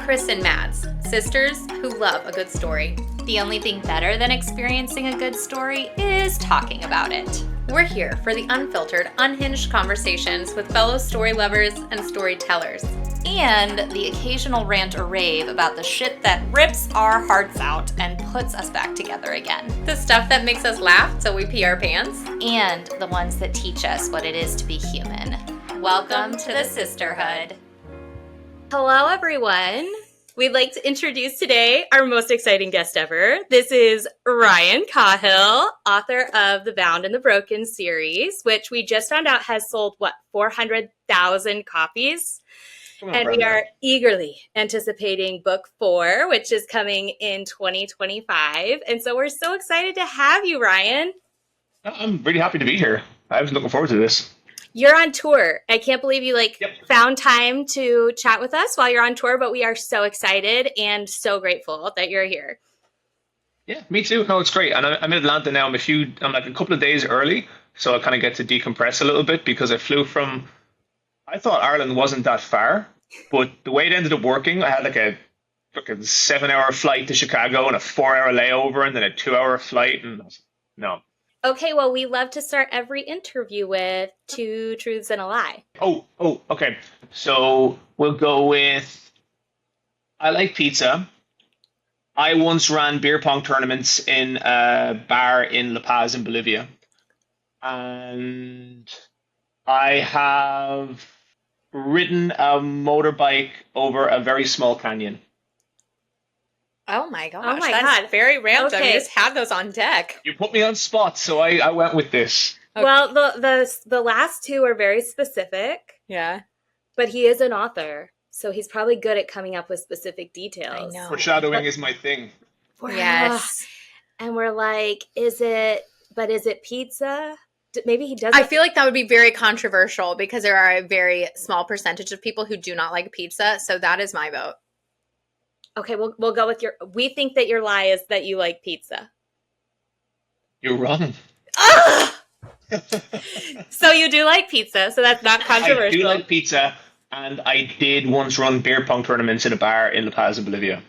Kris and Mads, sisters who love a good story. The only thing better than experiencing a good story is talking about it. We're here for the unfiltered, unhinged conversations with fellow story lovers and storytellers. And the occasional rant or rave about the shit that rips our hearts out and puts us back together again. The stuff that makes us laugh till we pee our pants. And the ones that teach us what it is to be human. Welcome to the sisterhood. Hello, everyone. We'd like to introduce today our most exciting guest ever. This is Ryan Cahill, author of the Bound and the Broken series, which we just found out has sold, 400,000 copies? And we are eagerly anticipating book 4, which is coming in 2025. And so we're so excited to have you, Ryan. I'm really happy to be here. I was looking forward to this. You're on tour. I can't believe you found time to chat with us while you're on tour, but we are so excited and so grateful that you're here. Yeah, me too. No, it's great. And I'm in Atlanta now. I'm like a couple of days early, so I kind of get to decompress a little bit because I flew from, I thought Ireland wasn't that far, but the way it ended up working, I had like a fucking 7-hour flight to Chicago and a 4-hour layover and then a 2-hour flight. And no. Okay, well, we love to start every interview with 2 truths and a lie. Oh, okay. So we'll go with, I like pizza. I once ran beer pong tournaments in a bar in La Paz in Bolivia. And I have ridden a motorbike over a very small canyon. Oh my gosh. Oh my That's God. very random. Okay. You just had those on deck. You put me on spot, so I went with this. Okay. Well, the last 2 are very specific, Yeah. but he is an author, so he's probably good at coming up with specific details. I know. Foreshadowing is my thing. Yes. And we're like, is it pizza? Maybe he doesn't. I feel like that would be very controversial because there are a very small percentage of people who do not like pizza. So that is my vote. Okay, we'll go with we think that your lie is that you like pizza. You're wrong. So you do like pizza, so that's not controversial. I do like pizza, and I did once run beer pong tournaments in a bar in La Paz in Bolivia.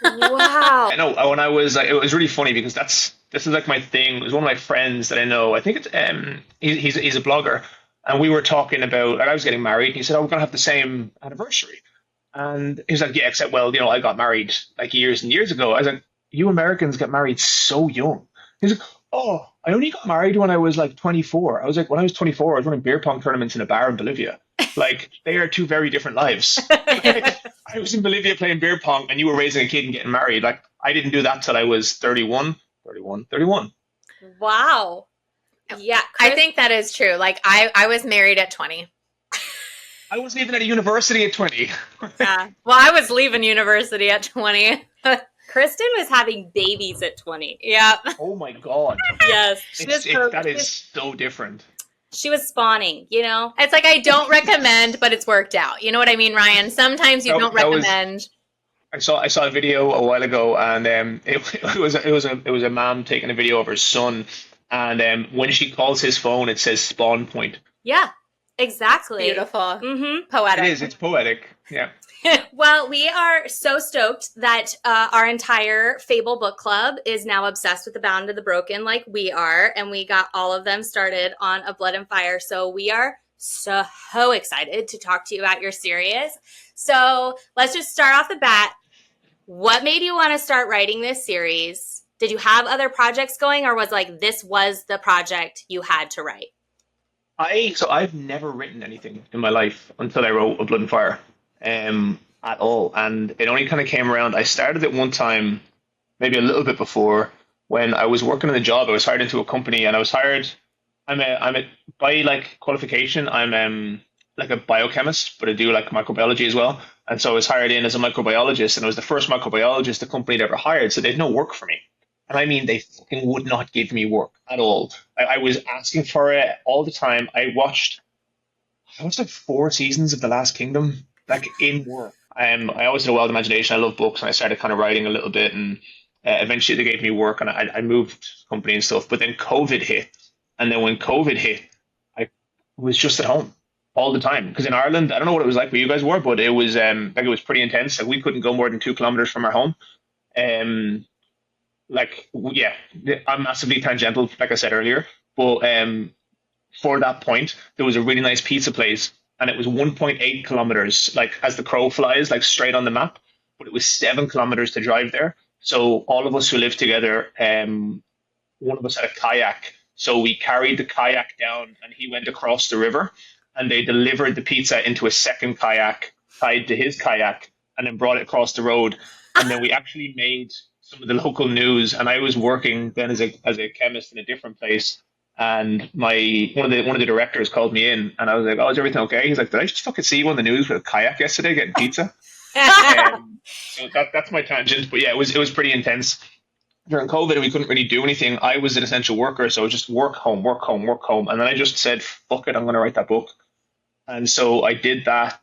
Wow. I know. When I was like, it was really funny because this is like my thing. It was one of my friends that I know. I think it's he's a blogger, and we were talking about, like, I was getting married, and he said, "Oh, we're gonna have the same anniversary." And he was like, "Yeah, except, well, I got married like years and years ago." I was like, "You Americans get married so young." He's like, "Oh, I only got married when I was like 24." I was like, "When I was 24, I was running beer pong tournaments in a bar in Bolivia." Like, they are 2 very different lives. Like, I was in Bolivia playing beer pong, and you were raising a kid and getting married. Like, I didn't do that till I was 31. Wow. Yeah. I think that is true. Like, I was married at 20. I wasn't even at a university at 20. Yeah. Well, I was leaving university at 20. Kristen was having babies at 20. Yeah. Oh my God. Yes. That is so different. She was spawning, It's like, I don't recommend, but it's worked out. You know what I mean, Ryan? Sometimes you don't recommend. I saw a video a while ago, and it was a mom taking a video of her son, and when she calls his phone, it says spawn point. Yeah, exactly. Beautiful. Mm-hmm. Poetic. It is. It's poetic. Yeah. Well, we are so stoked that our entire Fable book club is now obsessed with the Bound and the Broken like we are, and we got all of them started on A Blood and Fire. So we are so excited to talk to you about your series. So let's just start off the bat. What made you want to start writing this series? Did you have other projects going, or was this was the project you had to write? I've never written anything in my life until I wrote A Blood and Fire. At all, and it only kind of came around. I started it one time, maybe a little bit before, when I was working in a job. I was hired into a company, and I was hired. By qualification, I'm like a biochemist, but I do like microbiology as well. And so I was hired in as a microbiologist, and I was the first microbiologist the company had ever hired. So they had no work for me, and I mean, they fucking would not give me work at all. I was asking for it all the time. I watched like 4 seasons of The Last Kingdom. Like, in work. I always had a wild imagination. I love books, and I started kind of writing a little bit, and eventually they gave me work, and I moved company and stuff. But then COVID hit, and then when COVID hit, I was just at home. all the time. Because in Ireland, I don't know what it was like where you guys were, but it was like it was pretty intense. Like we couldn't go more than 2 kilometers from our home. Um, yeah, I'm massively tangential, like I said earlier, but for that point, there was a really nice pizza place, and it was 1.8 kilometers, like as the crow flies, like straight on the map. But it was 7 kilometers to drive there. So all of us who lived together, one of us had a kayak, so we carried the kayak down, and he went across the river, and they delivered the pizza into a second kayak tied to his kayak, and then brought it across the road. And then we actually made some of the local news. And I was working then as a chemist in a different place. And my one of the directors called me in, and I was like, "Oh, is everything okay?" He's like, "Did I just fucking see you on the news with a kayak yesterday getting pizza?" So that's my tangent. But yeah, it was pretty intense. During COVID, we couldn't really do anything. I was an essential worker, so just work, home, work, home, work, home. And then I just said, "Fuck it, I'm going to write that book." And so I did that,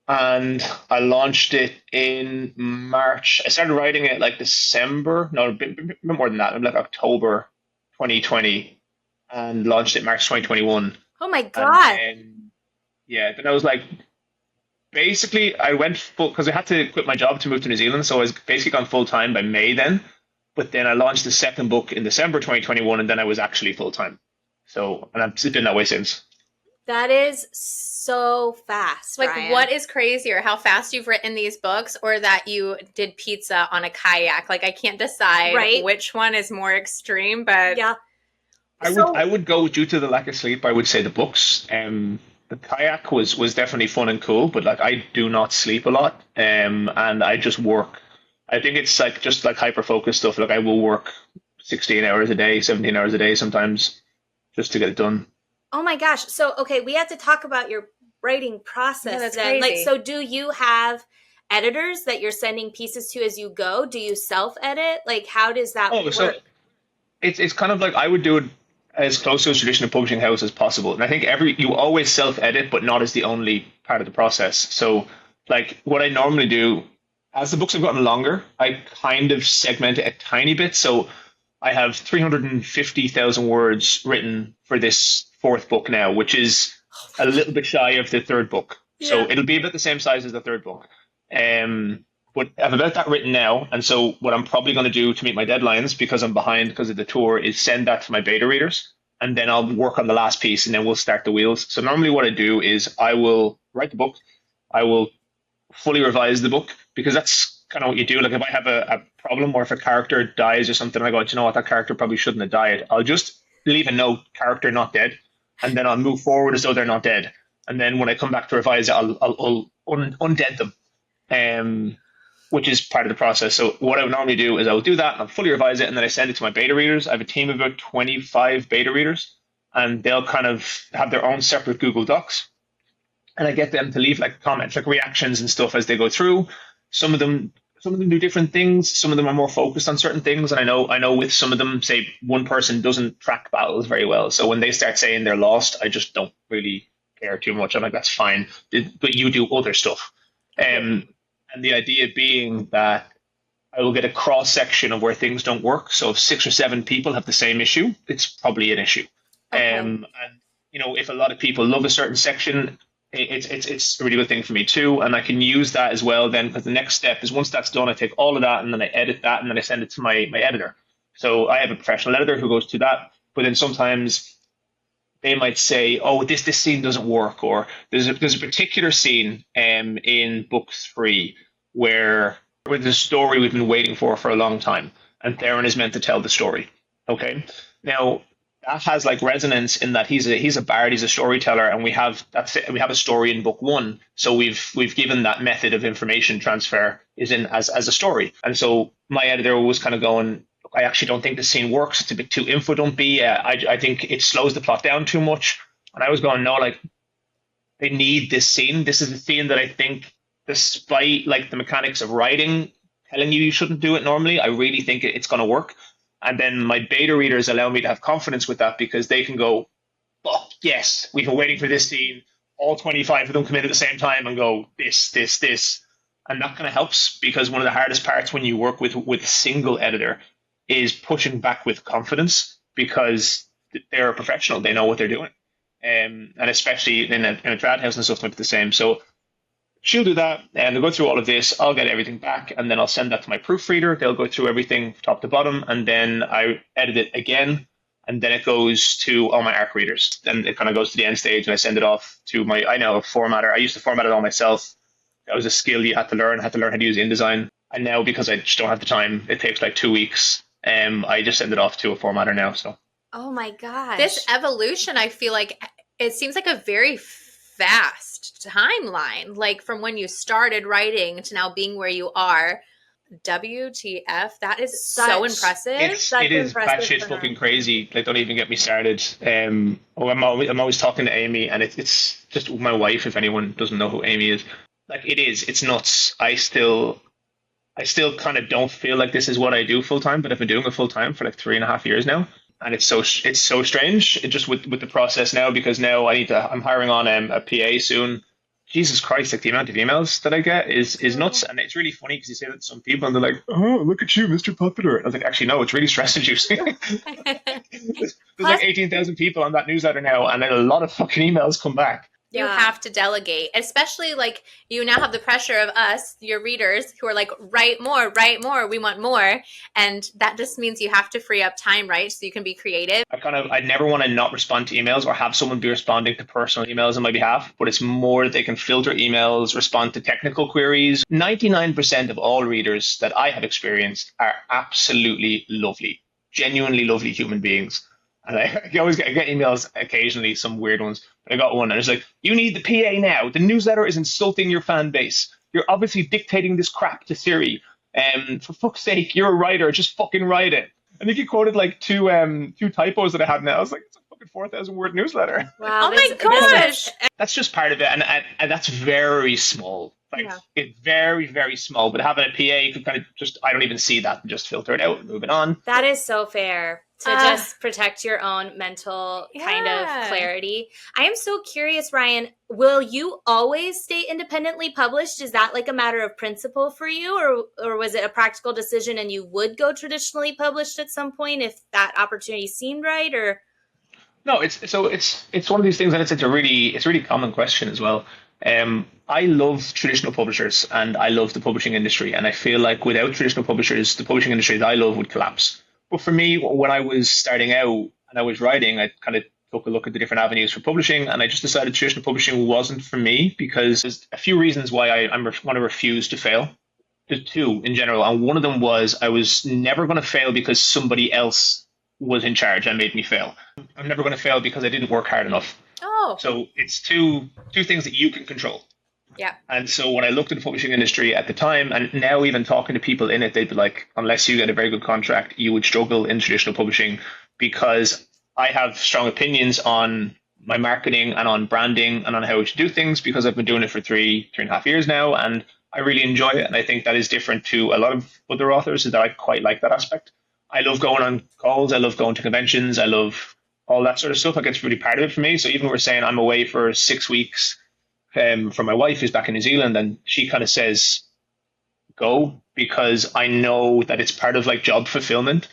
and I launched it in March. I started writing it like December, no, a bit more than that, like October 2020, and launched it March 2021. Oh my And God. then, yeah, then I was like, basically, I went full because I had to quit my job to move to New Zealand, so I was basically gone full time by May then. But then I launched the second book in December 2021, and then I was actually full time. So, and I've been that way since. That is so fast. Like, Ryan. what is crazier, how fast you've written these books or that you did pizza on a kayak? Like, I can't decide Right. which one is more extreme, but Yeah. I would go due to the lack of sleep. I would say the books. The kayak was definitely fun and cool, but like I do not sleep a lot. And I just work. I think it's like just like hyper focused stuff. Like I will work 16 hours a day, 17 hours a day sometimes, just to get it done. Oh my gosh. So, okay, we have to talk about your writing process. Yeah, that's then. Like, crazy. so do you have editors that you're sending pieces to as you go? Do you self-edit? Like, how does that Oh, work? so it's kind of like I would do it as close to a traditional publishing house as possible. And I think you always self-edit, but not as the only part of the process. So like what I normally do, as the books have gotten longer, I kind of segment it a tiny bit. So I have 350,000 words written for this fourth book now, which is a little bit shy of the third book. So Yeah. it'll be about the same size as the third book. But I have about that written now. And so what I'm probably going to do to meet my deadlines, because I'm behind because of the tour, is send that to my beta readers. And then I'll work on the last piece, and then we'll start the wheels. So normally what I do is I will write the book. I will fully revise the book, because that's kind of what you do. Like if I have a problem, or if a character dies or something, I go, "Do you know what, that character probably shouldn't have died." I'll just leave a note, character not dead, and then I'll move forward as though they're not dead. And then when I come back to revise it, I'll undead them, which is part of the process. So what I would normally do is I will do that, and I'll fully revise it, and then I send it to my beta readers. I have a team of about 25 beta readers, and they'll kind of have their own separate Google Docs. And I get them to leave like comments, like reactions and stuff as they go through. Some of them do different things. Some of them are more focused on certain things. And I know with some of them, say one person doesn't track battles very well. So when they start saying they're lost, I just don't really care too much. I'm like, that's fine, but you do other stuff. And the idea being that I will get a cross section of where things don't work. So if 6 or 7 people have the same issue, it's probably an issue. Okay. And if a lot of people love a certain section, it's a really good thing for me too. And I can use that as well then, because the next step is, once that's done, I take all of that and then I edit that, and then I send it to my editor. So I have a professional editor who goes to that, but then sometimes they might say, "Oh, this scene doesn't work," or there's a particular scene in book 3 where there's a story we've been waiting for a long time, and Theron is meant to tell the story. Okay, now that has like resonance in that he's a bard, he's a storyteller, and we have a story in book 1. So we've given that method of information transfer is in as a story. And so my editor was kind of going, "I actually don't think the scene works. It's a bit too info dumpy. I think it slows the plot down too much." And I was going, "No, like they need this scene. This is a scene that I think, despite like the mechanics of writing telling you shouldn't do it normally, I really think it's going to work." And then my beta readers allow me to have confidence with that, because they can go, "Oh, yes, we've been waiting for this scene." All 25 of them come in at the same time and go, this. And that kind of helps, because one of the hardest parts when you work with a single editor is pushing back with confidence, because they're a professional. They know what they're doing. and especially in a trad house and stuff might be the same. So she'll do that, and they'll go through all of this. I'll get everything back, and then I'll send that to my proofreader. They'll go through everything top to bottom, and then I edit it again, and then it goes to all my ARC readers. Then it kind of goes to the end stage, and I send it off to my, I know, a formatter. I used to format it all myself. That was a skill you had to learn. I had to learn how to use InDesign. And now, because I just don't have the time, it takes like 2 weeks. I just send it off to a formatter now. So. Oh my gosh. This evolution, I feel like it seems like a very fast timeline, like from when you started writing to now being where you are. WTF, that is so impressive. It is batshit fucking crazy. Like, don't even get me started. I'm always talking to Amy, and it's just my wife, if anyone doesn't know who Amy is. Like, it's nuts. I still kind of don't feel like this is what I do full time, but I've been doing it full time for like 3.5 years now. And it's so strange. It just with the process now, because now I'm hiring on a PA soon. Jesus Christ, like the amount of emails that I get is nuts. And it's really funny because you say that to some people and they're like, oh, look at you, Mr. Popular. I was like, actually, no, it's really stress inducing. There's like 18,000 people on that newsletter now, and then a lot of fucking emails come back. You have to delegate, especially like you now have the pressure of us, your readers, who are like, write more, we want more. And that just means you have to free up time, right? So you can be creative. I never want to not respond to emails or have someone be responding to personal emails on my behalf, but it's more that they can filter emails, respond to technical queries. 99% of all readers that I have experienced are absolutely lovely, genuinely lovely human beings. And I always get emails occasionally, some weird ones. But I got one and it's like, you need the PA now. The newsletter is insulting your fan base. You're obviously dictating this crap to Siri. For fuck's sake, you're a writer. Just fucking write it. I think he quoted like two typos that I had now. I was like, it's a fucking 4,000 word newsletter. Wow. Oh my gosh. That's just part of it. And that's very small. Like, it's very, very small. But having a PA, you could kind of just, I don't even see that and just filter it out and move it on. That is so fair. To just protect your own mental kind of clarity. I am so curious, Ryan, will you always stay independently published? Is that like a matter of principle for you, or was it a practical decision and you would go traditionally published at some point if that opportunity seemed right? Or no, it's one of these things, and it's a really common question as well. I love traditional publishers and I love the publishing industry, and I feel like without traditional publishers, the publishing industry that I love would collapse. But for me, when I was starting out and I was writing, I kind of took a look at the different avenues for publishing, and I just decided traditional publishing wasn't for me because there's a few reasons why I want to refuse to fail. There's two in general, and one of them was I was never going to fail because somebody else was in charge and made me fail. I'm never going to fail because I didn't work hard enough. Oh. So it's two things that you can control. Yeah. And so when I looked at the publishing industry at the time, and now even talking to people in it, they'd be like, unless you get a very good contract, you would struggle in traditional publishing, because I have strong opinions on my marketing and on branding and on how we should do things, because I've been doing it for 3.5 years now, and I really enjoy it. And I think that is different to a lot of other authors, is that I quite like that aspect. I love going on calls. I love going to conventions. I love all that sort of stuff. Like, it's really part of it for me. So even we're saying I'm away for 6 weeks, from my wife who's back in New Zealand, and she kind of says, go, because I know that it's part of like job fulfillment.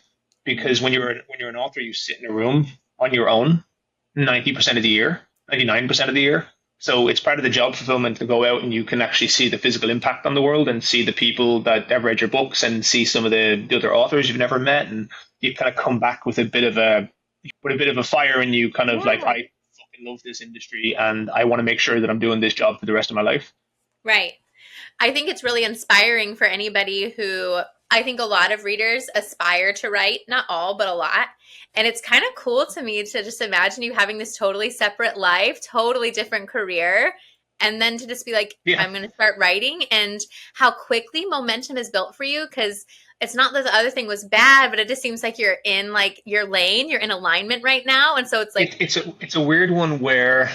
Because when you're an author, you sit in a room on your own 90% of the year, 99% of the year. So it's part of the job fulfillment to go out and you can actually see the physical impact on the world and see the people that have read your books and see some of the other authors you've never met, and you kind of come back with a bit of a fire, and you kind of like, I love this industry and I want to make sure that I'm doing this job for the rest of my life. Right. I think it's really inspiring for anybody who, I think a lot of readers aspire to write, not all, but a lot. And it's kind of cool to me to just imagine you having this totally separate life, totally different career, and then to just be like, I'm going to start writing, and how quickly momentum is built for you. Because it's not that the other thing was bad, but it just seems like you're in like your lane, you're in alignment right now. And so it's like, it's a weird one where,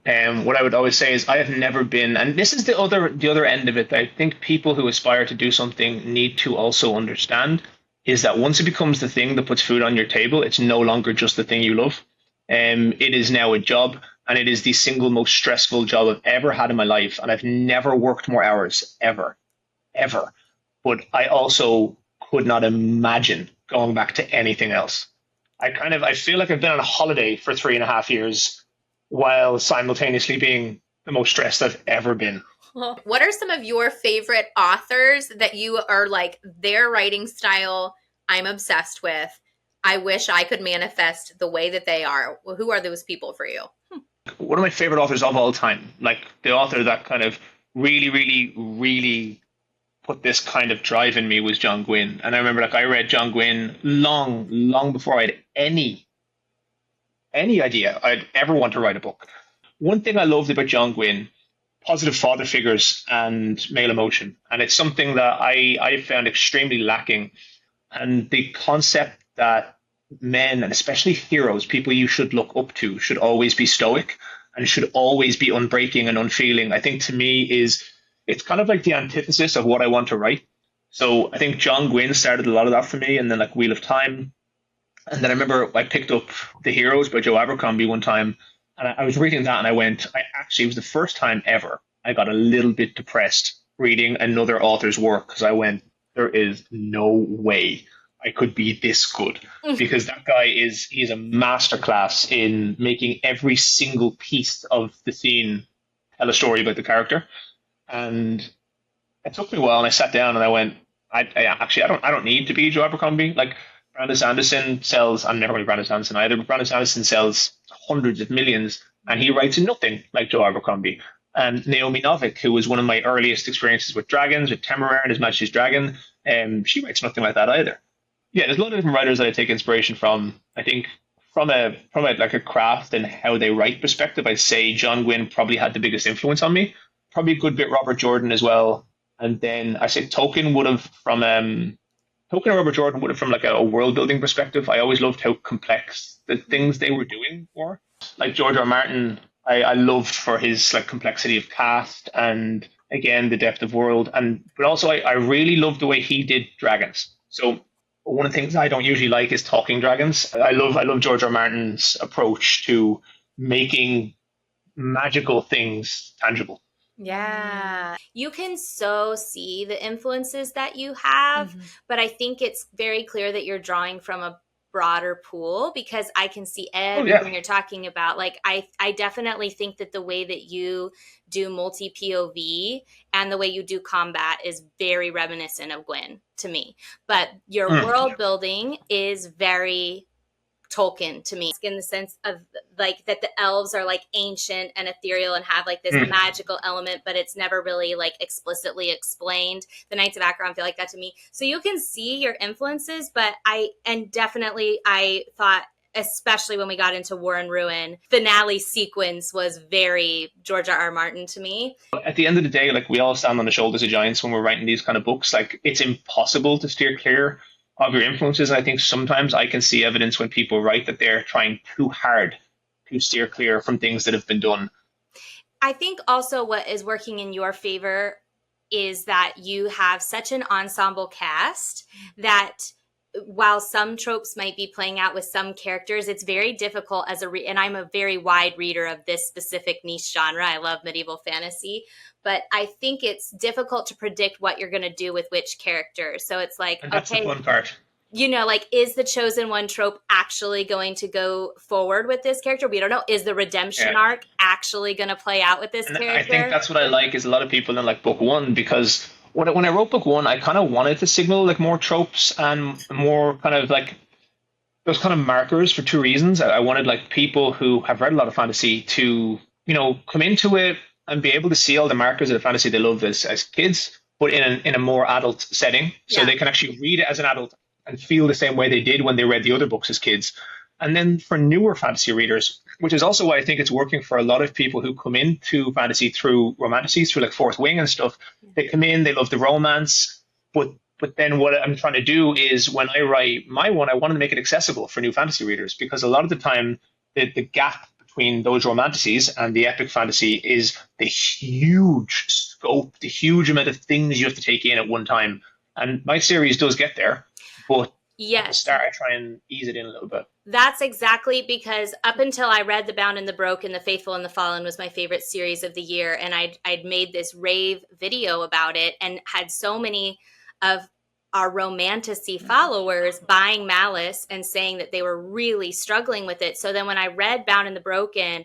what I would always say is I have never been, and this is the other end of it, that I think people who aspire to do something need to also understand, is that once it becomes the thing that puts food on your table, it's no longer just the thing you love. It is now a job, and it is the single most stressful job I've ever had in my life. And I've never worked more hours, ever. But I also could not imagine going back to anything else. I feel like I've been on a holiday for 3.5 years, while simultaneously being the most stressed I've ever been. What are some of your favorite authors that you are like, their writing style I'm obsessed with? I wish I could manifest the way that they are. Well, who are those people for you? One of my favorite authors of all time, like the author that kind of really, really, really put this kind of drive in me was John Gwynne. And I remember like I read John Gwynne long, long before I had any idea I'd ever want to write a book. One thing I loved about John Gwynne, positive father figures and male emotion. And it's something that I found extremely lacking. And the concept that men, and especially heroes, people you should look up to, should always be stoic and should always be unbreaking and unfeeling, I think to me is, it's kind of like the antithesis of what I want to write. So I think John Gwynne started a lot of that for me, and then like Wheel of Time. And then I remember I picked up The Heroes by Joe Abercrombie one time, and I was reading that and I went, I actually, it was the first time ever I got a little bit depressed reading another author's work, because I went, there is no way I could be this good, because that guy he's a masterclass in making every single piece of the scene tell a story about the character. And it took me a while, and I sat down and I went, I don't need to be Joe Abercrombie. Like Brandon Sanderson sells, I'm never going to be Brandon Sanderson either, but Brandon Sanderson sells hundreds of millions, and he writes nothing like Joe Abercrombie. And Naomi Novik, who was one of my earliest experiences with dragons, with Temeraire and His Majesty's Dragon, she writes nothing like that either. Yeah, there's a lot of different writers that I take inspiration from. I think from a like a craft and how they write perspective, I'd say John Gwynne probably had the biggest influence on me. Probably a good bit Robert Jordan as well. And then I say Tolkien would have from Tolkien and Robert Jordan would have from like a world building perspective. I always loved how complex the things they were doing were. Like George R. R. Martin, I loved for his like complexity of cast and again the depth of world. And but also I really loved the way he did dragons. So one of the things I don't usually like is talking dragons. I love George R. R. Martin's approach to making magical things tangible. Yeah. You can so see the influences that you have, but I think it's very clear that you're drawing from a broader pool, because I can see everything you're talking about. Like I definitely think that the way that you do multi POV and the way you do combat is very reminiscent of Gwyn to me. But your world building is very Tolkien to me, in the sense of like that the elves are like ancient and ethereal and have like this magical element, but it's never really like explicitly explained. The Knights of Acheron feel like that to me. So you can see your influences, but I thought, especially when we got into War and Ruin, finale sequence was very George R. R. Martin to me. At the end of the day, like we all stand on the shoulders of giants when we're writing these kind of books. Like it's impossible to steer clear of your influences. And I think sometimes I can see evidence when people write that they're trying too hard to steer clear from things that have been done. I think also what is working in your favor is that you have such an ensemble cast that while some tropes might be playing out with some characters, it's very difficult as and I'm a very wide reader of this specific niche genre. I love medieval fantasy, but I think it's difficult to predict what you're going to do with which character. So it's like, and that's the fun part. You know, like, is the chosen one trope actually going to go forward with this character? We don't know. Is the redemption arc actually going to play out with this character? I think that's what I like is a lot of people don't like book one, because when I wrote book one, I kind of wanted to signal like more tropes and more kind of like those kind of markers for two reasons. I wanted like people who have read a lot of fantasy to, you know, come into it and be able to see all the markers of the fantasy they love as kids, but in a more adult setting. So they can actually read it as an adult and feel the same way they did when they read the other books as kids. And then for newer fantasy readers, which is also why I think it's working for a lot of people who come into fantasy through romanticies, through like Fourth Wing and stuff. They come in, they love the romance, but then what I'm trying to do is when I write my one, I want to make it accessible for new fantasy readers, because a lot of the time the gap between those romanticies and the epic fantasy is the huge scope, the huge amount of things you have to take in at one time. And my series does get there. But at the start, I try and ease it in a little bit. That's exactly, because up until I read The Bound and the Broken, The Faithful and the Fallen was my favorite series of the year. And I'd made this rave video about it and had so many of our romantasy followers buying Malice and saying that they were really struggling with it. So then when I read Bound and the Broken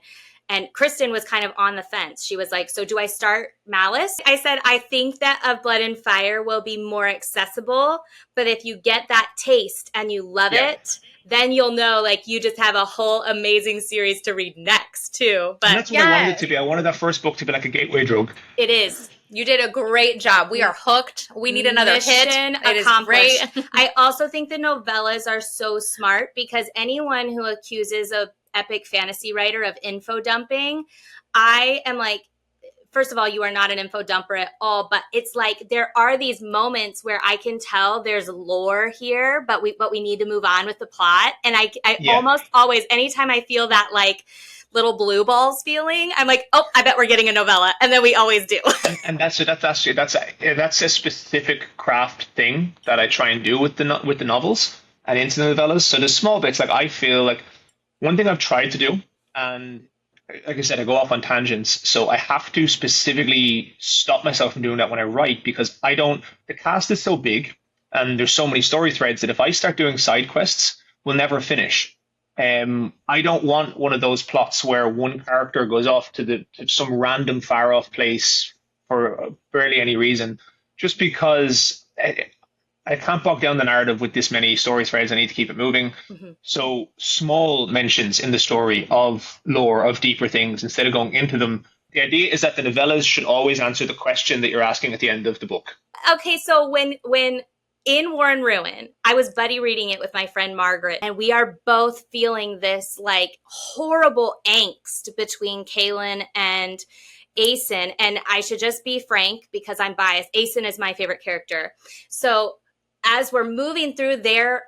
And Kristen was kind of on the fence. She was like, so do I start Malice? I said, I think that Of Blood and Fire will be more accessible, but if you get that taste and you love it, then you'll know, like, you just have a whole amazing series to read next too. But and that's what I wanted it to be. I wanted that first book to be like a gateway drug. it is. You did a great job. We are hooked. We need another hit. It is great. I also think the novellas are so smart because anyone who accuses a epic fantasy writer of info dumping, I am like, first of all, you are not an info dumper at all, but it's like there are these moments where I can tell there's lore here, but we need to move on with the plot. And I almost always, anytime I feel that like little blue balls feeling, I'm like, oh, I bet we're getting a novella, and then we always do. And that's a specific craft thing that I try and do with the novels and into the novellas. So the small bits, like I feel like one thing I've tried to do, and like I said, I go off on tangents, so I have to specifically stop myself from doing that when I write, because the cast is so big and there's so many story threads that if I start doing side quests, we'll never finish. I don't want one of those plots where one character goes off to some random far off place for barely any reason, just because I can't bog down the narrative with this many story threads. I need to keep it moving. Mm-hmm. So small mentions in the story of lore, of deeper things, instead of going into them. The idea is that the novellas should always answer the question that you're asking at the end of the book. Okay, so when in War and Ruin, I was buddy reading it with my friend Margaret, and we are both feeling this like horrible angst between Kaylin and Aeson. And I should just be frank because I'm biased. Aeson is my favorite character. So as we're moving through their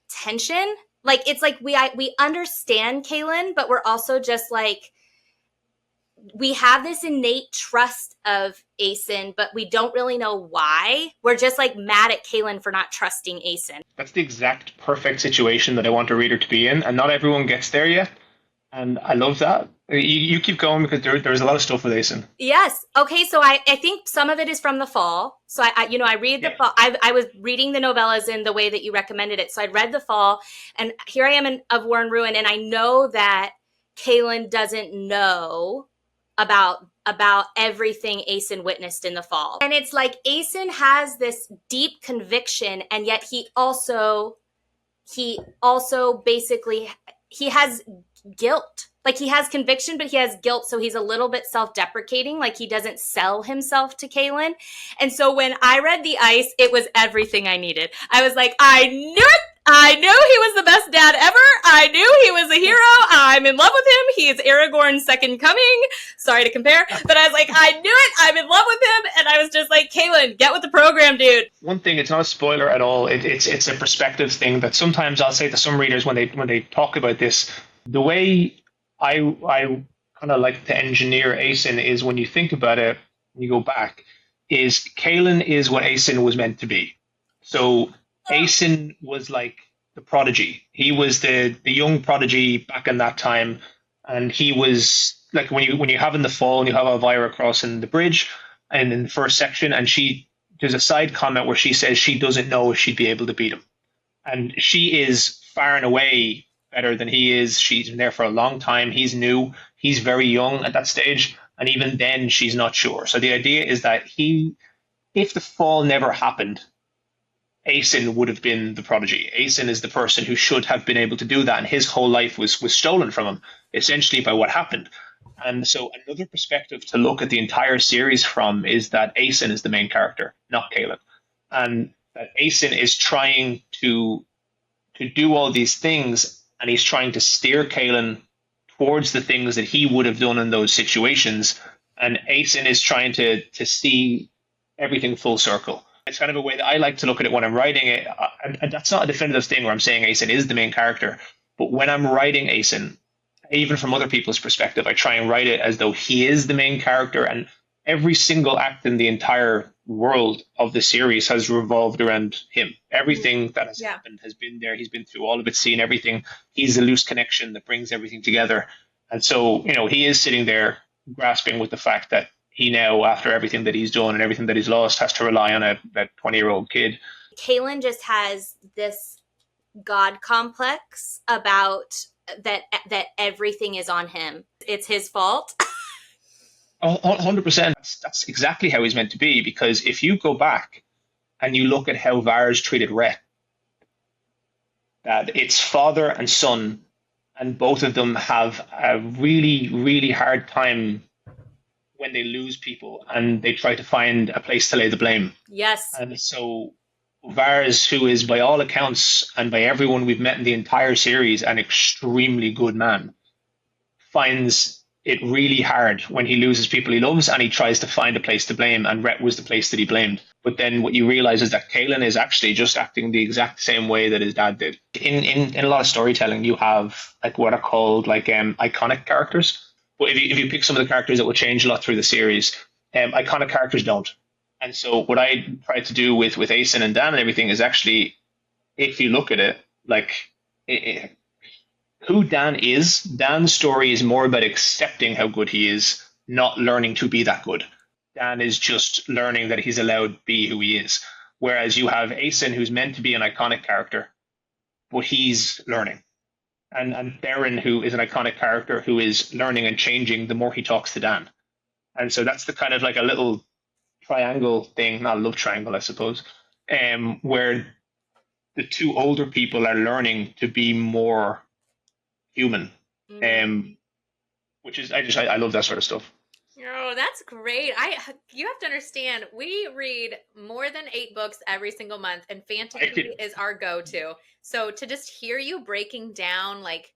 tension, like it's like we understand Kaylin, but we're also just like, we have this innate trust of Aeson, but we don't really know why. We're just like mad at Kaylin for not trusting Aeson. That's the exact perfect situation that I want a reader to be in, and not everyone gets there yet. And I love that. You keep going because there's a lot of stuff with Aeson. Yes. Okay. So I think some of it is from the fall. So I read the fall. I was reading the novellas in the way that you recommended it. So I'd read the fall, and here I am in Of War and Ruin, and I know that Kaylin doesn't know about everything Aeson witnessed in the fall. And it's like Aeson has this deep conviction, and yet he also basically, he has guilt. Like he has conviction, but he has guilt. So he's a little bit self-deprecating. Like he doesn't sell himself to Kaylin. And so when I read The Ice, it was everything I needed. I was like, I knew it. I knew he was the best dad ever. I knew he was a hero. I'm in love with him. He is Aragorn's second coming. Sorry to compare, but I was like, I knew it. I'm in love with him. And I was just like, Kaylin, get with the program, dude. One thing, it's not a spoiler at all. It's a perspective thing that sometimes I'll say to some readers when they talk about this. The way I kind of like to engineer Aeson is, when you think about it, when you go back, is Kaylin is what Aeson was meant to be. So Aeson was like the prodigy. He was the young prodigy back in that time, and he was like when you have in the fall and you have Elvira crossing the bridge, and in the first section, and there's a side comment where she says she doesn't know if she'd be able to beat him, and she is far and away better than he is. She's been there for a long time. He's new. He's very young at that stage, and even then she's not sure. So the idea is that if the fall never happened, Aeson would have been the prodigy. Aeson is the person who should have been able to do that, and his whole life was stolen from him, essentially, by what happened. And so another perspective to look at the entire series from is that Aeson is the main character, not Kaylin. And that Aeson is trying to do all these things, and he's trying to steer Kaylin towards the things that he would have done in those situations. And Aeson is trying to see everything full circle. It's kind of a way that I like to look at it when I'm writing it. And that's not a definitive thing where I'm saying Aeson is the main character. But when I'm writing Aeson, even from other people's perspective, I try and write it as though he is the main character. And every single act in the entire world of the series has revolved around him. Everything that has happened has been there. He's been through all of it, seen everything. He's the loose connection that brings everything together. And so, he is sitting there grasping with the fact that he now, after everything that he's done and everything that he's lost, has to rely on that 20-year-old kid. Kaylin just has this God complex about that everything is on him. it's his fault. Oh, 100%. That's exactly how he's meant to be. Because if you go back and you look at how Varys treated Rhett, that it's father and son, and both of them have a really, really hard time when they lose people and they try to find a place to lay the blame. Yes. And so Varys, who is by all accounts and by everyone we've met in the entire series an extremely good man, finds it really hard when he loses people he loves and he tries to find a place to blame, and Rhett was the place that he blamed. But then what you realize is that Kaelin is actually just acting the exact same way that his dad did. In a lot of storytelling, you have like what are called like iconic characters. But if you pick some of the characters that will change a lot through the series, iconic characters don't. And so what I tried to do with Aeson and Dan and everything is actually, if you look at it, like who Dan is, Dan's story is more about accepting how good he is, not learning to be that good. Dan is just learning that he's allowed to be who he is. Whereas you have Aeson, who's meant to be an iconic character, but he's learning. And Beren, who is an iconic character who is learning and changing the more he talks to Dan. And so that's the kind of like a little triangle thing, not a love triangle, I suppose, where the two older people are learning to be more human, which is I love that sort of stuff. Oh, that's great. You have to understand, we read more than 8 books every single month, and fantasy is our go-to. So to just hear you breaking down like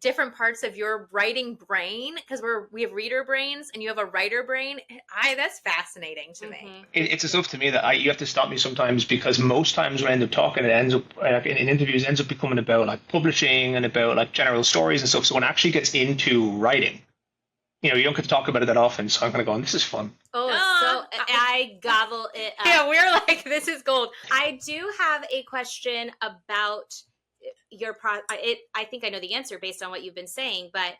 different parts of your writing brain, because we have reader brains and you have a writer brain, that's fascinating to me. It's a stuff to me that you have to stop me sometimes, because most times when I end up talking, it ends up in interviews, it ends up becoming about like publishing and about like general stories and stuff. So when it actually gets into writing, you don't get to talk about it that often. So I'm kind of going, this is fun. So I gobble it up. Yeah, we're like, this is gold. I do have a question about your I think I know the answer based on what you've been saying, but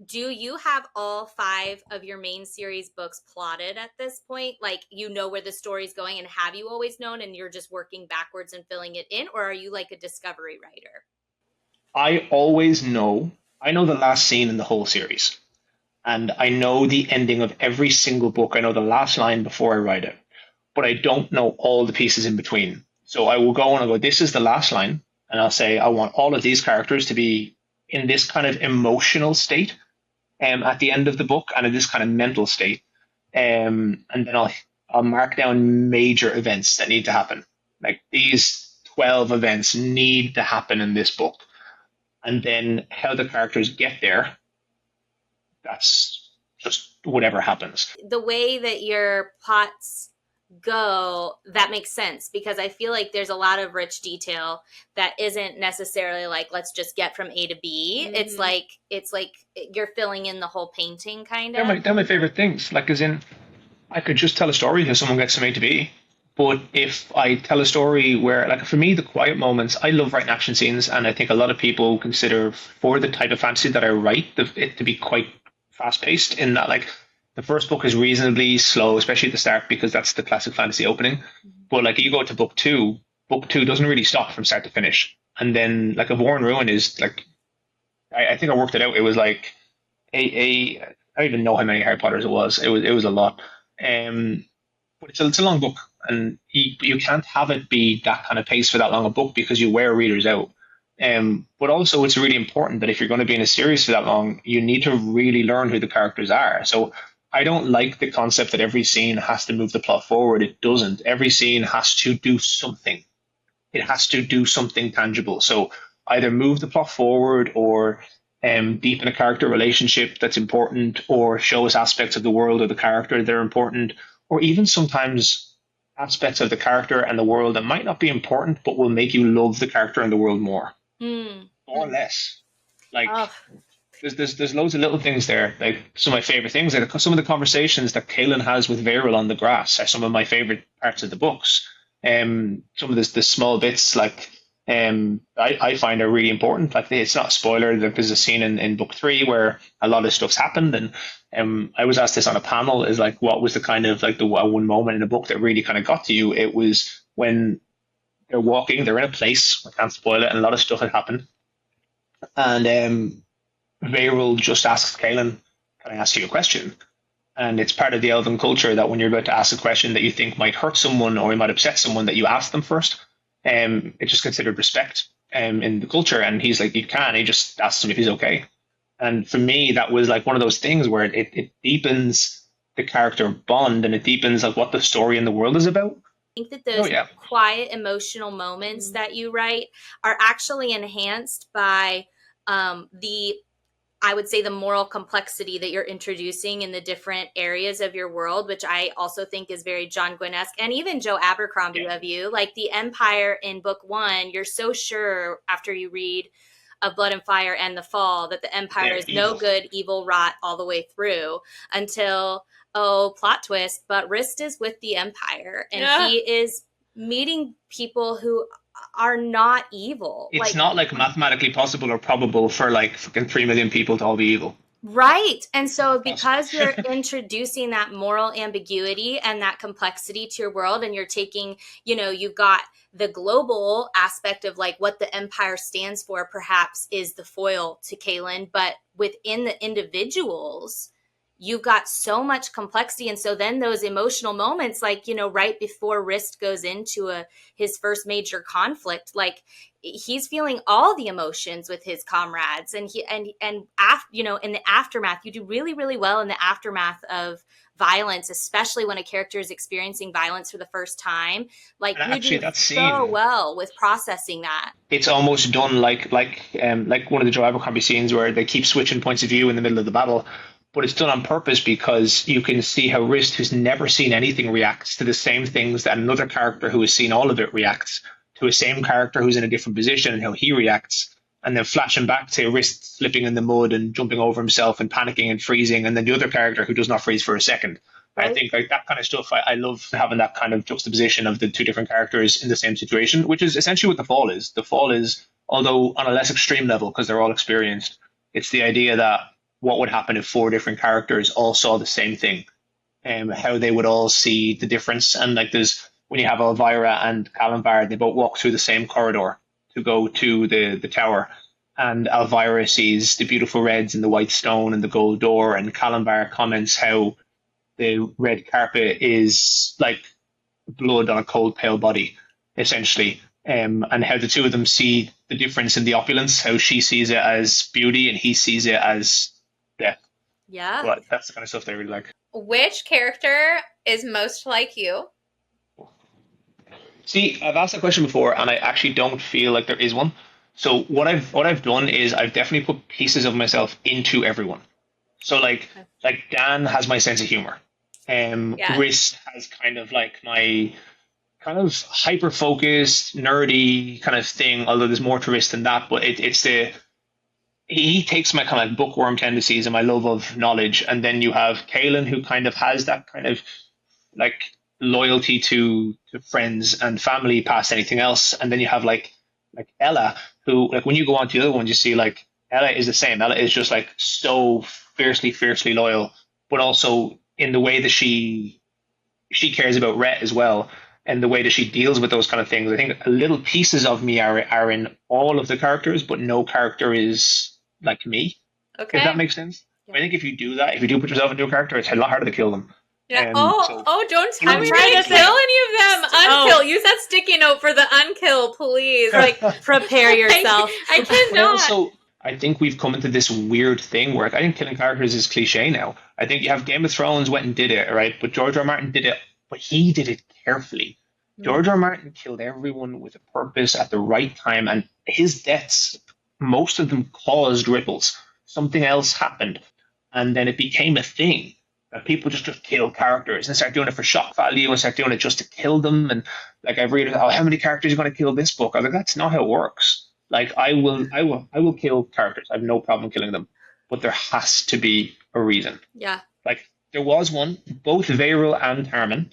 do you have all 5 of your main series books plotted at this point? Like, where the story's going, and have you always known and you're just working backwards and filling it in? Or are you like a discovery writer? I always know. I know the last scene in the whole series. And I know the ending of every single book. I know the last line before I write it. But I don't know all the pieces in between. So I will go and I'll go, this is the last line. And I'll say, I want all of these characters to be in this kind of emotional state at the end of the book, and in this kind of mental state. And then I'll mark down major events that need to happen. Like, these 12 events need to happen in this book. And then how the characters get there, that's just whatever happens. The way that your plots go, that makes sense, because I feel like there's a lot of rich detail that isn't necessarily like, let's just get from A to B. Mm-hmm. It's like you're filling in the whole painting, kind of. They're my favorite things. Like, as in, I could just tell a story how someone gets from A to B. But if I tell a story where, like, for me, the quiet moments, I love writing action scenes, and I think a lot of people consider, for the type of fantasy that I write, it to be quite fast-paced, in that, like, the first book is reasonably slow, especially at the start, because that's the classic fantasy opening. Mm-hmm. But, like, you go to book two doesn't really stop from start to finish. And then, like, A War and Ruin is, like, I think I worked it out. It was, like, I don't even know how many Harry Potters it was. It was a lot. But it's a long book, and you can't have it be that kind of pace for that long a book, because you wear readers out. But also, it's really important that if you're going to be in a series for that long, you need to really learn who the characters are. So I don't like the concept that every scene has to move the plot forward. It doesn't. Every scene has to do something. It has to do something tangible. So either move the plot forward, or deepen a character relationship that's important, or show us aspects of the world or the character that are important, or even sometimes aspects of the character and the world that might not be important, but will make you love the character and the world more. Or less. Like, there's loads of little things there. Like, some of my favorite things, like some of the conversations that Kaelin has with Varel on the grass are some of my favorite parts of the books. Some of the small bits, like, I find are really important. Like, it's not a spoiler. There's a scene in book 3 where a lot of stuff's happened, and I was asked this on a panel, is like, what was the kind of like the one moment in the book that really kind of got to you? It was when they're walking, they're in a place, I can't spoil it, and a lot of stuff had happened, and Veyril just asks Kaelin, "Can I ask you a question?" And it's part of the elven culture that when you're about to ask a question that you think might hurt someone or might upset someone, that you ask them first. It's just considered respect in the culture. And he's like, "You can." He just asks him if he's okay. And for me, that was like one of those things where it deepens the character bond, and it deepens like what the story in the world is about. I think that those quiet emotional moments that you write are actually enhanced by I would say the moral complexity that you're introducing in the different areas of your world, which I also think is very John Gwynne-esque, and even Joe Abercrombie of you. Like the Empire in book 1, you're so sure after you read of Blood and Fire and The Fall that the Empire is no good, evil, rot all the way through until, plot twist, but Rist is with the Empire and he is meeting people who are not evil. It's not like mathematically possible or probable for like fucking 3 million people to all be evil. Right. And so because you're introducing that moral ambiguity and that complexity to your world, and you're taking, you've got the global aspect of like what the Empire stands for, perhaps is the foil to Kaelin, but within the individuals, you've got so much complexity. And so then those emotional moments, like, right before Rist goes into his first major conflict, like he's feeling all the emotions with his comrades, and in the aftermath, you do really, really well in the aftermath of violence, especially when a character is experiencing violence for the first time. Like you do so well with processing that. It's almost done like one of the Joe Abercrombie scenes where they keep switching points of view in the middle of the battle. But it's done on purpose because you can see how Rist, who's never seen anything, reacts to the same things that another character who has seen all of it reacts to, a same character who's in a different position, and how he reacts. And then flashing back to Rist slipping in the mud and jumping over himself and panicking and freezing, and then the other character who does not freeze for a second. Right. I think like that kind of stuff, I love having that kind of juxtaposition of the two different characters in the same situation, which is essentially what The Fall is. The Fall is, although on a less extreme level because they're all experienced, it's the idea that what would happen if 4 different characters all saw the same thing, how they would all see the difference. And like when you have Elvira and Kalamvar, they both walk through the same corridor to go to the tower. And Elvira sees the beautiful reds and the white stone and the gold door, and Kalamvar comments how the red carpet is like blood on a cold, pale body, essentially. And how the two of them see the difference in the opulence, how she sees it as beauty and he sees it as death. Yeah. But that's the kind of stuff they really like. Which character is most like you? See, I've asked that question before, and I actually don't feel like there is one. So what I've done is I've definitely put pieces of myself into everyone. So like Dan has my sense of humor. Rist has kind of like my kind of hyper focused, nerdy kind of thing. Although there's more to Rist than that, but he takes my kind of like bookworm tendencies and my love of knowledge. And then you have Kaelin, who kind of has that kind of like loyalty to friends and family past anything else. And then you have like Ella, who like when you go on to the other ones, you see like Ella is the same. Ella is just like so fiercely loyal, but also in the way that she cares about Rhett as well. And the way that she deals with those kind of things. I think little pieces of me are in all of the characters, but no character is like me. Okay. If that makes sense. Yeah. I think if you do that, if you do put yourself into a character, it's a lot harder to kill them. Yeah. Don't tell me to kill any of them. Unkill. Use that sticky note for the unkill, please. Like, prepare yourself. I cannot. I think we've come into this weird thing where I think killing characters is cliche now. I think you have Game of Thrones went and did it, right? But George R. R. Martin did it, but he did it carefully. George R. R. Martin killed everyone with a purpose at the right time, and his deaths, most of them caused ripples. Something else happened, and then it became a thing that people just kill characters and start doing it for shock value and start doing it just to kill them. And like I've read, how many characters are going to kill this book? I was like, that's not how it works. Like I will kill characters. I have no problem killing them, but there has to be a reason. Yeah. Like there was one. Both Veyril and Tarmin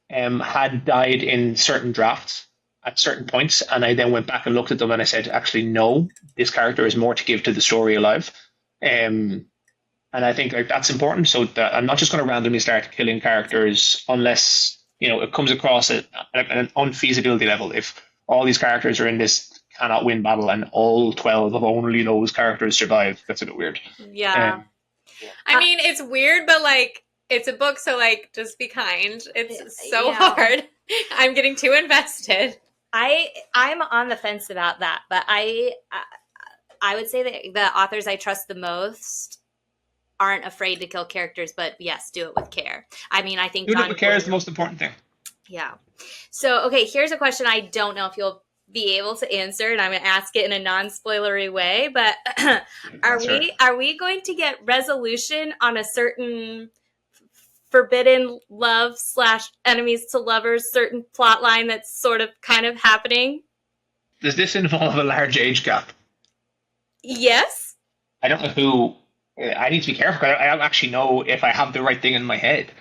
had died in certain drafts at certain points, and I then went back and looked at them and I said, actually, no, this character is more to give to the story alive. And I think like that's important. So that I'm not just going to randomly start killing characters unless it comes across at an unfeasibility level. If all these characters are in this cannot win battle and all 12 of only those characters survive. That's a bit weird. Yeah. I mean, it's weird, but like, it's a book, so like, just be kind. It's so hard. I'm getting too invested. I'm on the fence about that, but I would say that the authors I trust the most aren't afraid to kill characters, but yes, do it with care. I mean, I think Doing it with care is the most important thing. Yeah. So, okay, here's a question I don't know if you'll be able to answer, and I'm going to ask it in a non-spoilery way, but are we going to get resolution on a certain forbidden love / enemies to lovers certain plot line that's sort of kind of happening? Does this involve a large age gap? Yes. I don't know who. I need to be careful. I don't actually know if I have the right thing in my head.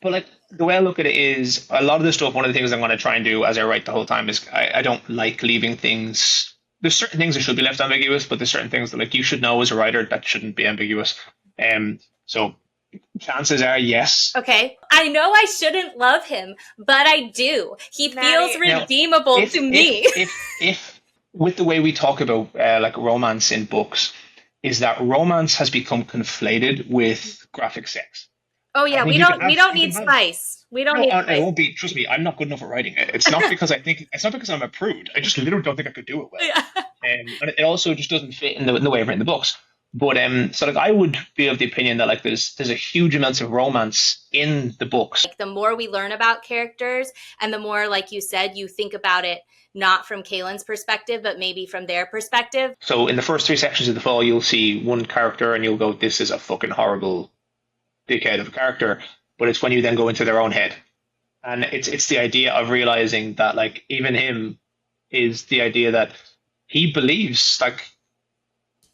But like the way I look at it is a lot of the stuff. One of the things I'm going to try and do as I write the whole time is I don't like leaving things. There's certain things that should be left ambiguous, but there's certain things that like you should know as a writer that shouldn't be ambiguous. So chances are yes. Okay. I know I shouldn't love him, but I do. He feels redeemable to me. If with the way we talk about like romance in books, is that romance has become conflated with graphic sex. Oh yeah, we don't need spice. We don't need spice. It won't be. Trust me, I'm not good enough at writing it. It's not because it's not because I'm a prude. I just literally don't think I could do it well. Yeah. And it also just doesn't fit in the way I've written the books. But so like I would be of the opinion that like there's a huge amounts of romance in the books. Like the more we learn about characters, and the more, like you said, you think about it not from Kaylin's perspective, but maybe from their perspective. So in the first 3 sections of The Fall, you'll see one character and you'll go, "This is a fucking horrible dickhead of a character." But it's when you then go into their own head, and it's the idea of realizing that like even him is the idea that he believes like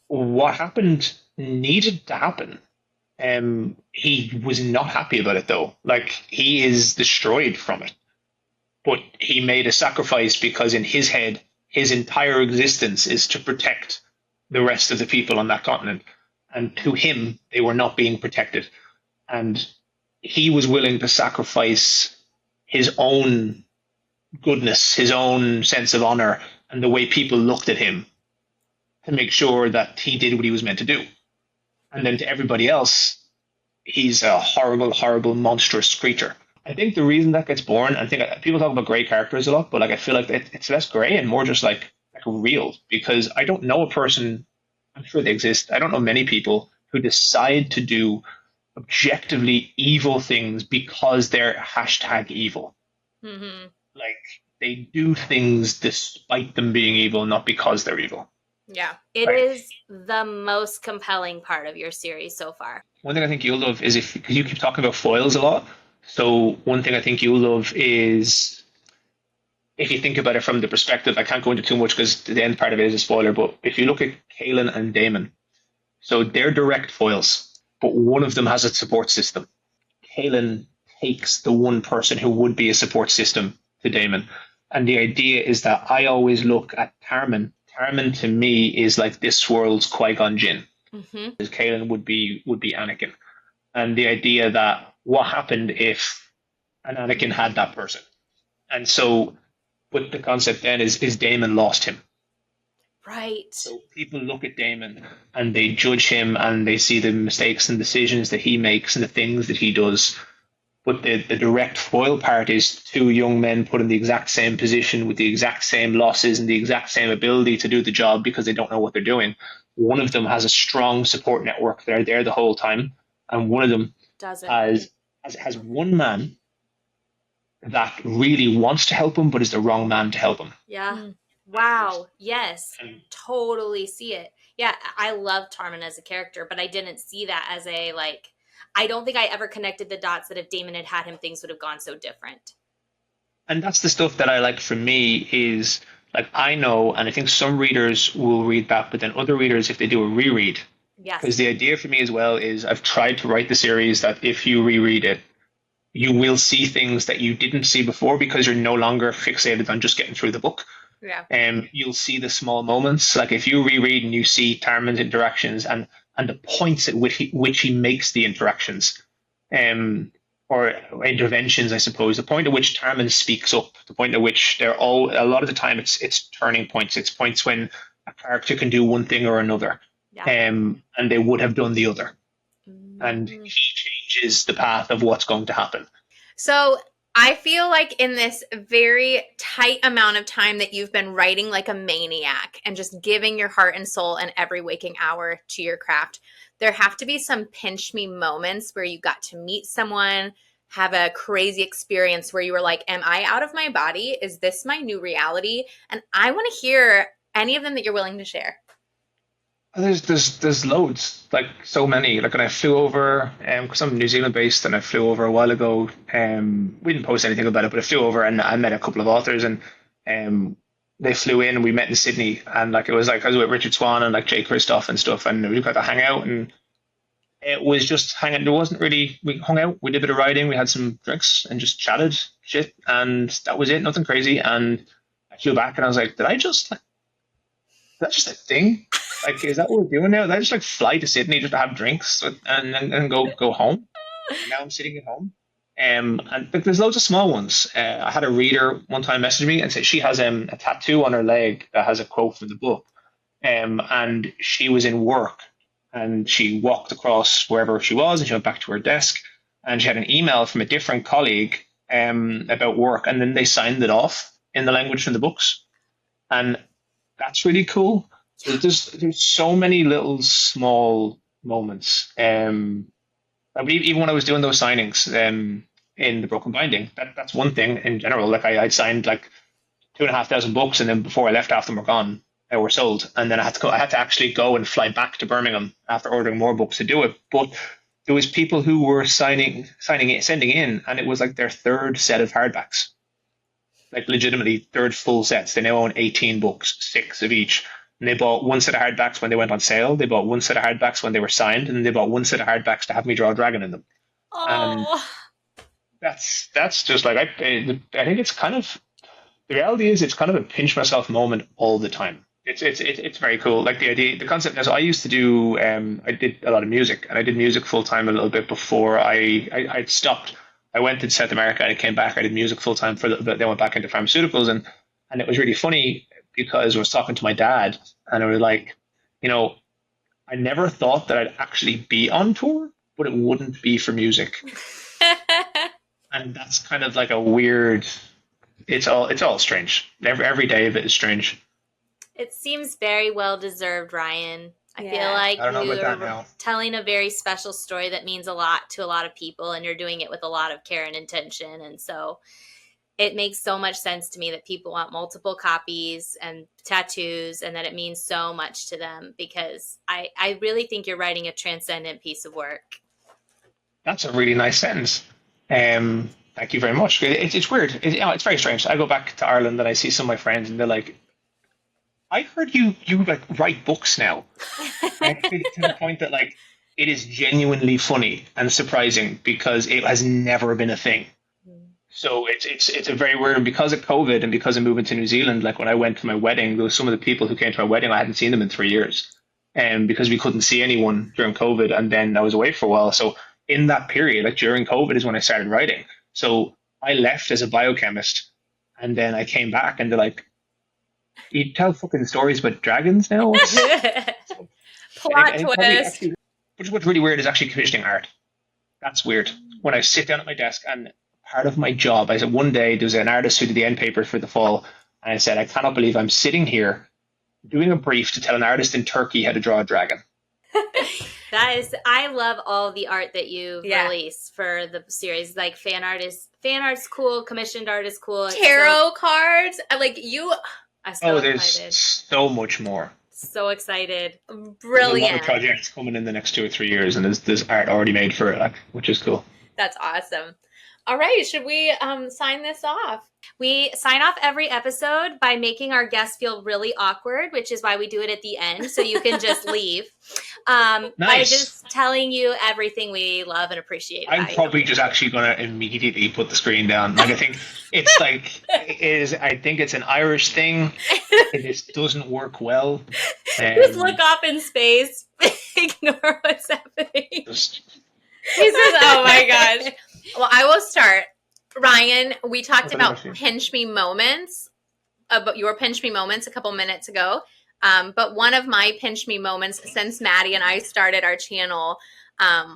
what happened needed to happen. He was not happy about it though. Like he is destroyed from it, but he made a sacrifice because in his head, his entire existence is to protect the rest of the people on that continent, and to him, they were not being protected. And he was willing to sacrifice his own goodness, his own sense of honor, and the way people looked at him to make sure that he did what he was meant to do. And then to everybody else, he's a horrible, horrible, monstrous creature. I think the reason that gets born, I think people talk about gray characters a lot, but like I feel like it's less gray and more just like real, because I don't know a person, I'm sure they exist, I don't know many people who decide to do objectively evil things because they're #evil. Mm-hmm. Like they do things despite them being evil, not because they're evil. Yeah. It is the most compelling part of your series so far. One thing I think you'll love is because you keep talking about foils a lot. So one thing I think you'll love is if you think about it from the perspective, I can't go into too much because the end part of it is a spoiler, but if you look at Kaylin and Damon, so they're direct foils, but one of them has a support system. Kaylin takes the one person who would be a support system to Damon. And the idea is that I always look at Tarmin. Tarmin to me is like this world's Qui-Gon Jinn. Mm-hmm. Kaylin would be Anakin. And the idea that what happened if an Anakin had that person? And so, but the concept then is Damon lost him. Right. So people look at Damon and they judge him and they see the mistakes and decisions that he makes and the things that he does. But the direct foil part is 2 young men put in the exact same position with the exact same losses and the exact same ability to do the job because they don't know what they're doing. One of them has a strong support network. They're there the whole time. And one of them has one man that really wants to help him but is the wrong man to help him. Yeah. Mm. Wow. Yes. Totally see it. Yeah. I love Tarmin as a character, but I didn't see that as a like... I don't think I ever connected the dots that if Damon had had him, things would have gone so different. And that's the stuff that I like for me is like, I know, and I think some readers will read that, but then other readers, if they do a reread, because the idea for me as well is I've tried to write the series that if you reread it, you will see things that you didn't see before because you're no longer fixated on just getting through the book. Yeah. You'll see the small moments. Like if you reread and you see Tarmin's interactions and the points at which he makes the interactions, or or interventions, I suppose. The point at which Tarman speaks up, the point at which a lot of the time it's turning points. It's points when a character can do one thing or another, Yeah. and they would have done the other, and Mhm. he changes the path of what's going to happen. So I feel like in this very tight amount of time that you've been writing like a maniac and just giving your heart and soul and every waking hour to your craft, there have to be some pinch me moments where you got to meet someone, have a crazy experience where you were like, am I out of my body? Is this my new reality? And I want to hear any of them that you're willing to share. There's loads, like so many. Like when I flew over, because I'm New Zealand based, and I flew over a while ago. We didn't post anything about it, but I flew over and I met a couple of authors, and they flew in and we met in Sydney, and like it was like I was with Richard Swan and like Jay Kristoff and stuff, and we got to hang out, and it was just hanging. There wasn't really. We hung out, we did a bit of writing, we had some drinks, and just chatted shit, and that was it. Nothing crazy. And I flew back, and I was like, is that just a thing? Like, is that what we're doing now? Did I just like fly to Sydney just to have drinks and go home? And now I'm sitting at home. And like, there's loads of small ones. I had a reader one time message me and said she has a tattoo on her leg that has a quote from the book. And she was in work and she walked across wherever she was and she went back to her desk and she had an email from a different colleague about work, and then they signed it off in the language from the books. And that's really cool. There's so many little small moments. I believe even when I was doing those signings in the Broken Binding, that's one thing in general. Like I'd signed like 2,500 books, and then before I left, half of them were gone. They were sold, and then I had to actually go and fly back to Birmingham after ordering more books to do it. But there was people who were sending in, and it was like their third set of hardbacks. Like legitimately third full sets. They now own 18 books, 6 of each. And they bought one set of hardbacks when they went on sale. They bought one set of hardbacks when they were signed, and then they bought one set of hardbacks to have me draw a dragon in them. And that's just like I think it's kind of the reality is it's kind of a pinch myself moment all the time. It's very cool. Like the concept is I used to do I did a lot of music, and I did music full time a little bit before I stopped. I went to South America and I came back. I did music full time for a little bit. Then went back into pharmaceuticals, and it was really funny because I was talking to my dad, and I was like, I never thought that I'd actually be on tour, but it wouldn't be for music. And that's kind of like a weird. It's all strange. Every day of it is strange. It seems very well deserved, Ryan. I Yeah. feel like I don't know about that you're now. telling a very special story that means a lot to a lot of people, and you're doing it with a lot of care and intention. And so it makes so much sense to me that people want multiple copies and tattoos, and that it means so much to them, because I really think you're writing a transcendent piece of work. That's a really nice sentence. Thank you very much. It's weird. It's very strange. I go back to Ireland and I see some of my friends, and they're like, I heard you like write books now. Like, to the point that like it is genuinely funny and surprising because it has never been a thing. So it's a very weird, and because of COVID and because of moving to New Zealand, like when I went to my wedding, there was some of the people who came to my wedding, I hadn't seen them in 3 years. Because we couldn't see anyone during COVID, and then I was away for a while. So in that period, like during COVID is when I started writing. So I left as a biochemist, and then I came back and they're like, you tell fucking stories about dragons now? Plot twist. What's really weird is actually commissioning art. That's weird. When I sit down at my desk, and part of my job, I said one day there was an artist who did the end paper for the fall, and I said, I cannot believe I'm sitting here doing a brief to tell an artist in Turkey how to draw a dragon. I love all the art that you release for the series. Like fan art's cool, commissioned art is cool. Tarot cards. I'm so there's excited. so much more. So excited. There's a lot Brilliant. of projects coming in the next 2 or 3 years, and there's art already made for it, like, which is cool. That's awesome. All right, should we sign this off? We sign off every episode by making our guests feel really awkward, which is why we do it at the end, so you can just leave. By Nice. just telling you everything we love and appreciate I'm about you. probably just actually going to immediately put the screen down. Like, I think it's like I think it's an Irish thing. It just doesn't work well. Just look off in space. Ignore what's happening. Just, He says, oh my gosh. Well, I will start. Ryan, we talked That's about interesting. pinch me moments, about your pinch me moments a couple minutes ago. But one of my pinch me moments since Maddie and I started our channel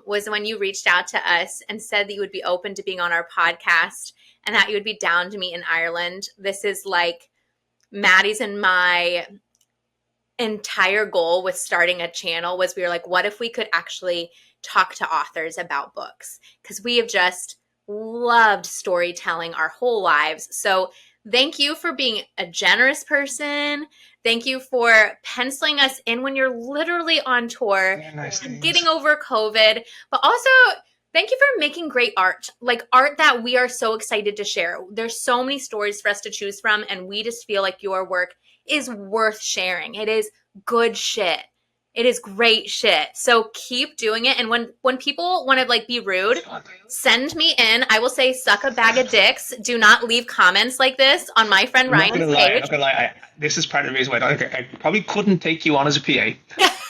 was when you reached out to us and said that you would be open to being on our podcast and that you would be down to meet in Ireland. This is like Maddie's and my entire goal with starting a channel was we were like, what if we could actually talk to authors about books? Because we have just loved storytelling our whole lives. So thank you for being a generous person. Thank you for penciling us in when you're literally on tour, Yeah, nice things. getting over COVID, but also thank you for making great art, like art that we are so excited to share. There's so many stories for us to choose from, and we just feel like your work is worth sharing. It is good shit. It is great shit. So keep doing it. And when people want to like be rude, send me in. I will say suck a bag of dicks. Do not leave comments like this on my friend I'm not Ryan's gonna lie. I'm page. not gonna lie. This is part of the reason why I probably couldn't take you on as a PA.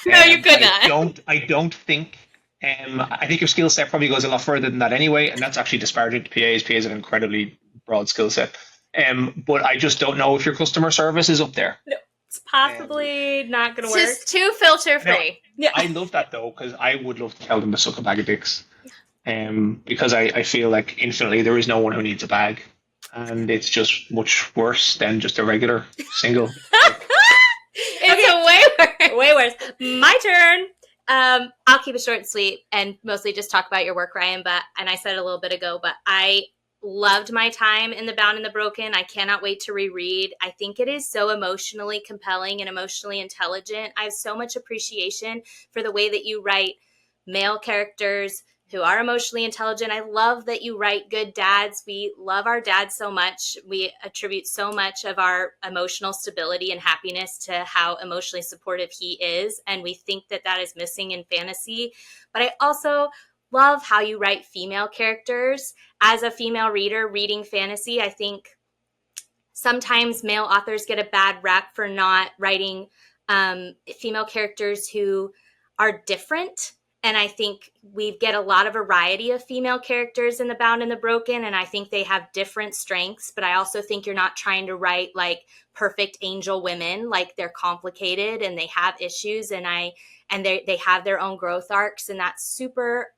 No, you could not. I don't think. I think your skill set probably goes a lot further than that anyway, and that's actually disparaging to PAs. PAs have an incredibly broad skill set. But I just don't know if your customer service is up there. It's possibly not going to It's work. just too filter free. Yeah. I love that though, because I would love to tell them to suck a bag of dicks. Because I feel like infinitely there is no one who needs a bag, and it's just much worse than just a regular single. It's way worse. Way worse. My turn. I'll keep it short and sweet and mostly just talk about your work, Ryan. And I said it a little bit ago, but I loved my time in The Bound and the Broken. I cannot wait to reread. I think it is so emotionally compelling and emotionally intelligent. I have so much appreciation for the way that you write male characters who are emotionally intelligent. I love that you write good dads. We love our dads so much. We attribute so much of our emotional stability and happiness to how emotionally supportive he is. And we think that that is missing in fantasy. But I also love how you write female characters. As a female reader reading fantasy, I think sometimes male authors get a bad rap for not writing female characters who are different. And I think we get a lot of variety of female characters in The Bound and the Broken, and I think they have different strengths. But I also think you're not trying to write like perfect angel women. Like they're complicated and they have issues, and they have their own growth arcs, and that's super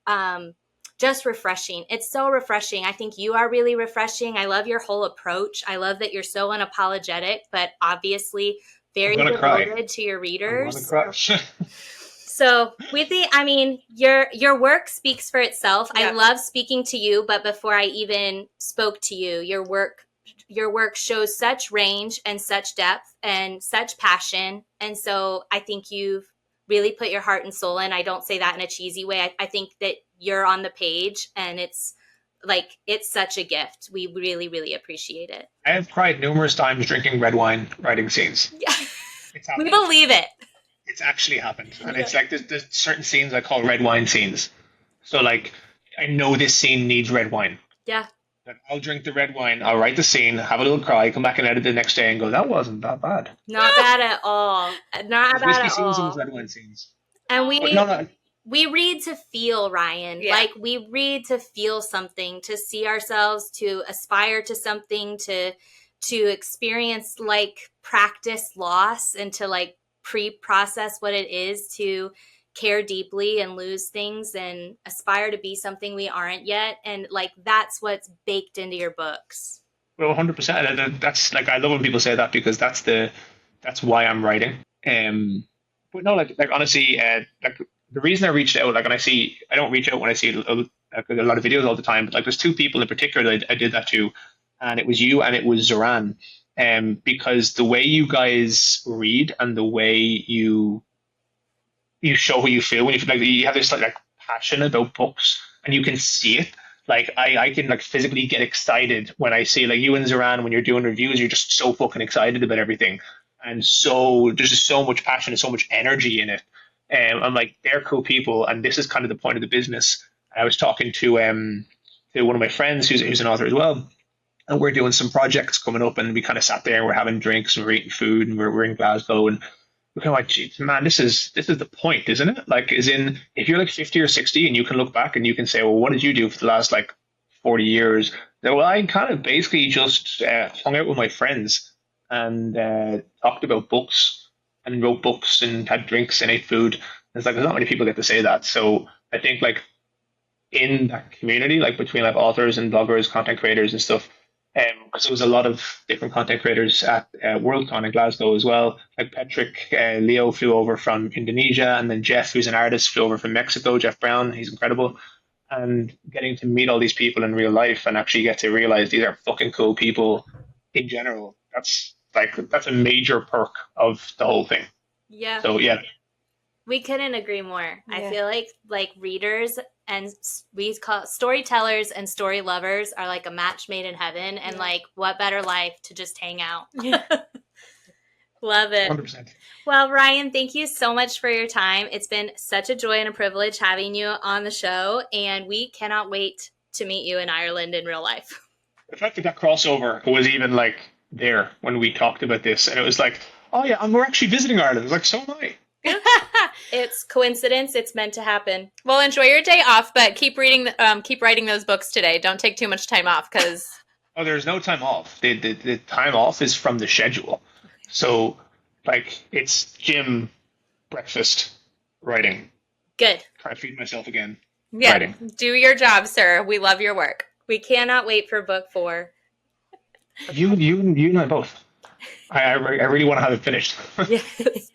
just refreshing. It's so refreshing. I think you are really refreshing. I love your whole approach. I love that you're so unapologetic, but obviously very devoted to your readers. So your work speaks for itself. Yeah. I love speaking to you, but before I even spoke to you, your work shows such range and such depth and such passion. And so I think you've really put your heart and soul in. I don't say that in a cheesy way. I think that you're on the page, and it's such a gift. We really, really appreciate it. I have cried numerous times drinking red wine writing scenes. Yeah. We believe it. It's actually happened. And it's like there's certain scenes I call red wine scenes. So like I know this scene needs red wine. Yeah. Like, I'll drink the red wine, I'll write the scene, have a little cry, come back and edit the next day and go, that wasn't that bad. Not bad at all. Not bad at all. Scenes and red wine scenes. And we read to feel, Ryan. Yeah. Like we read to feel something, to see ourselves, to aspire to something, to experience like practice loss, and to like pre-process what it is to care deeply and lose things and aspire to be something we aren't yet. And like that's what's baked into your books. Well, 100%. That's like, I love when people say that, because that's why I'm writing. But no, like honestly, like the reason I reached out, like, and I don't reach out when I see a lot of videos all the time, but like there's two people in particular that I did that to, and it was you and it was Zoran. Because the way you guys read and the way you show what you feel when you feel like you have this like passion about books, and you can see it. Like I can like physically get excited when I see like you and Zoran, when you're doing reviews, you're just so fucking excited about everything, and so there's just so much passion and so much energy in it. I'm like, they're cool people, and this is kind of the point of the business. I was talking to one of my friends who's an author as well. And we're doing some projects coming up, and we kind of sat there and we're having drinks and we're eating food, and we're in Glasgow, and we're kind of like, geez, man, this is the point, isn't it? Like, as in, if you're like 50 or 60 and you can look back and you can say, well, what did you do for the last like 40 years. So I kind of basically just hung out with my friends and talked about books and wrote books and had drinks and ate food. It's like there's not many people get to say that. So I think like in that community, like between like authors and bloggers, content creators and stuff, because there was a lot of different content creators at Worldcon in Glasgow as well. Like Patrick Leo flew over from Indonesia, and then Jeff, who's an artist, flew over from Mexico. Jeff Brown, he's incredible. And getting to meet all these people in real life and actually get to realize these are fucking cool people in general. That's a major perk of the whole thing. Yeah. So yeah, We couldn't agree more. Yeah. I feel like readers and we call storytellers and story lovers are like a match made in heaven, and like what better life to just hang out. Love it. 100%. Well, Ryan, thank you so much for your time. It's been such a joy and a privilege having you on the show, and we cannot wait to meet you in Ireland in real life. The fact that crossover was even like there when we talked about this, and it was like, oh yeah, and we're actually visiting Ireland. It's like, so am I. It's coincidence. It's meant to happen. Well, enjoy your day off, but keep writing those books today. Don't take too much time off because. Oh, there's no time off. The time off is from the schedule. So, like, it's gym, breakfast, writing. Good. Trying to feed myself again. Yeah, Writing. do your job, sir. We love your work. We cannot wait for book 4. You and I both. I really want to have it finished. Yes.